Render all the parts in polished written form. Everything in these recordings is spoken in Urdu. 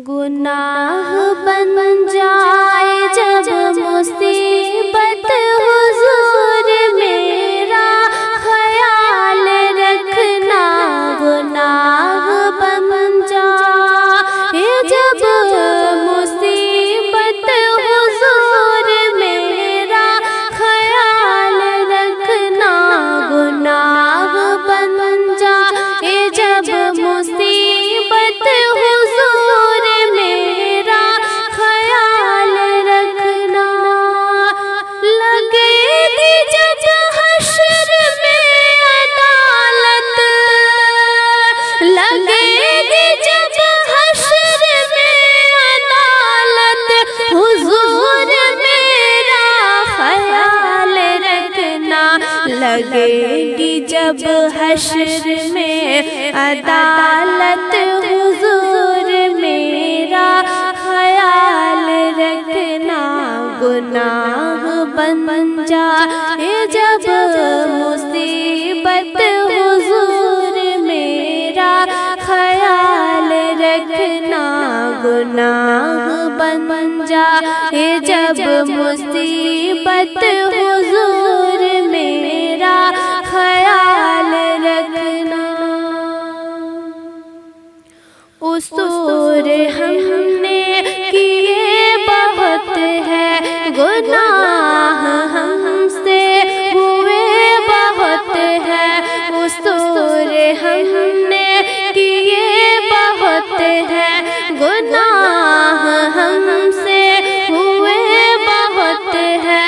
گناہ بن جائے جب مصیبت حضور میرا خیال رکھنا، گناہ بن جائے جب مصیبت حضور میرا خیال رکھنا، گناہ بن جائے جب مصیبت حضور میرا خیال رکھنا، لگے گی جب حشر میں عدالت، لگے گی جب حشر میں عدالت، حضور میرا خیال رکھنا، لگے گی جب حشر میں عدالت، حضور میرا خیال رکھنا، گناہ بن جائے جب مصیبت حضور میرا خیال رکھنا، گناہ بن جائے جب مصیبت حضور میرا خیال رکھنا۔ قصور ہم نے کیے بہت ہے، گناہ ہم سے ہوئے بہت ہے، قصور ہم نے کیے بہت ہے، گناہ ہم سے ہوئے بہت ہے،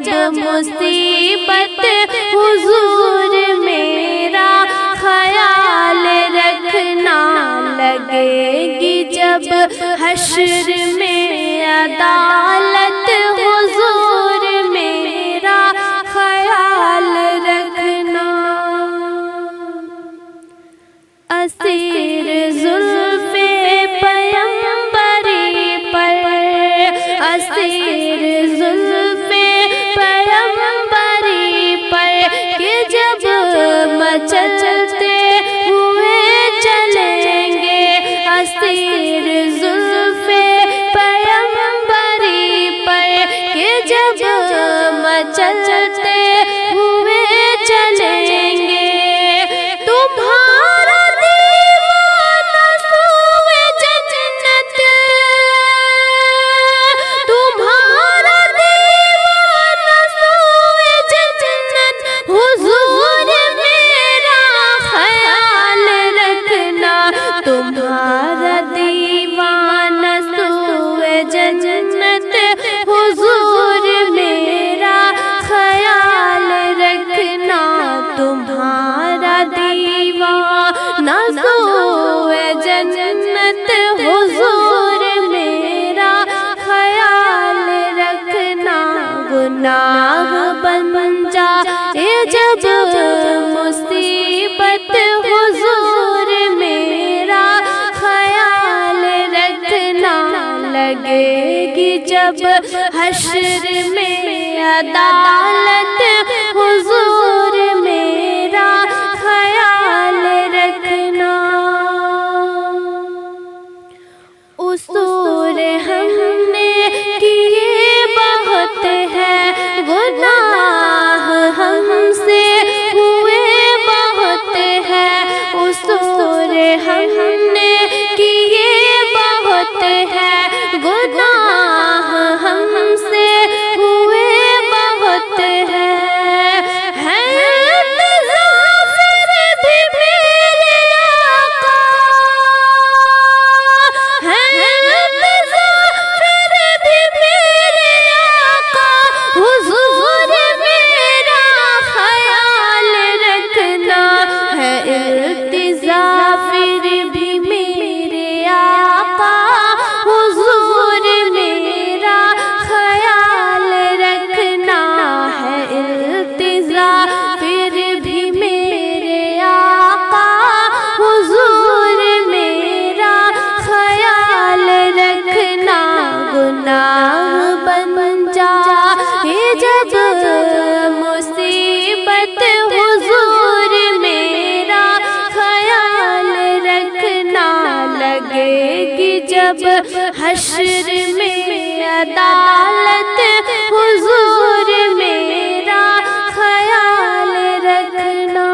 جب مصیبت حضور میرا خیال رکھنا، لگے گی جب حشر میں عدالت، حضور میرا خیال رکھنا، اسیر زلف پیمبری پر، اسیر زلف پیمبری پر کہ جب مچلتے ہوئے چلیں گے، اسیر زلف پیمبری پر کہ جب مچلتے ہوئے چلیں گے، تمہارا دیوانہ سوئے جنت، تمہارا دیوانہ سوئے جنت، حضور میرا خیال رکھنا، تمہارا دیوانہ سوئے جنت، حضور میرا خیال رکھنا، تمہارا دیوانہ سوئے جنت، حضور میرا خیال رکھنا، گناہ بن جائے جب مصیبت حضور میرا خیال رکھنا، لگے گی جب حشر میں عدالت، حضور میرا خیال رکھنا، قصور ہم نے کیے بہت ہے، گناہ ہم سے ہوئے بہت ہے، قصور ہم نے کیے بہت ہے، گناہ ہم سے ہوئے بہت ہے، جب حشر میں عدالت حضور میرا خیال رکھنا،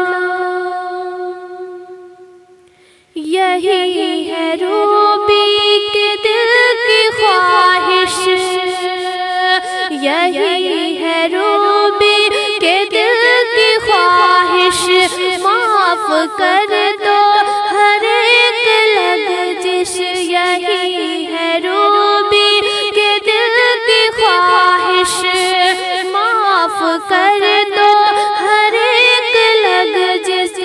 یہی ہے روبی کے دل کی خواہش، یہی ہے روبی کے دل کی خواہش، معاف کر دو ہر ایک لغزش، یہی ہے روبی کے دل کی خواہش، معاف کر دو ہر ایک لغزش،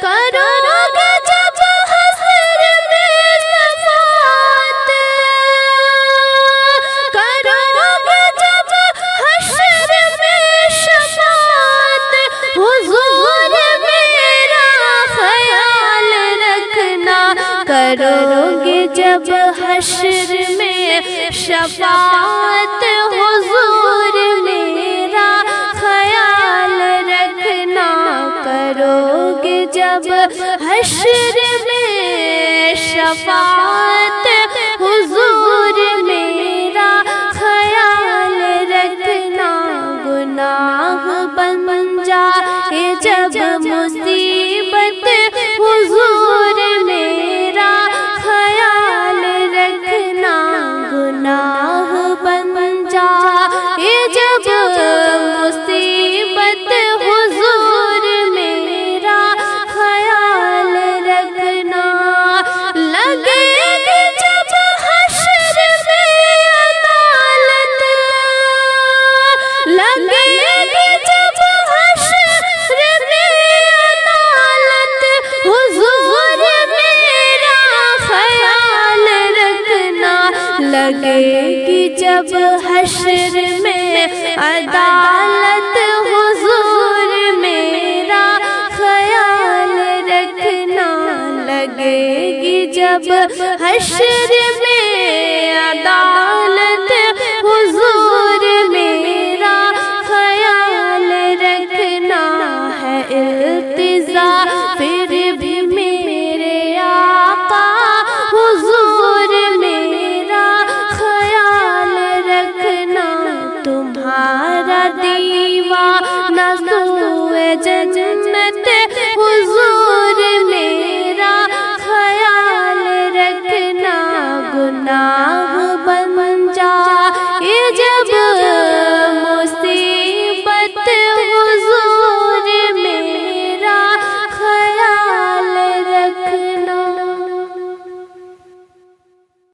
کرو گے جب حشر میں شفاعت، کرو گے جب حشر میں شفاعت، حضور میرا خیال رکھنا، کرو گے جب حشر میں شفاعت، حضور میرا خیال رکھنا، کرو گے جب حشر میں شفاعت، حضور میرا خیال رکھنا، گناہ بن جائے جب مصیبت، حضور میرا خیال رکھنا، گناہ بن جائے جب مصیبت، حضور میرا خیال رکھنا، لگے گی جب حشر میں عدالت، لگے گی جب حشر میں عدالت، حضور میرا خیال رکھنا، لگے گی جب حشر میں عدالت، حضور میرا خیال رکھنا، لگے گی جب حشر میں عدالت، حضور میرا خیال رکھنا، ہے التجا پھر بھی میرے آقا، حضور میرا خیال رکھنا، تمہارا دیوانہ سوئے جنت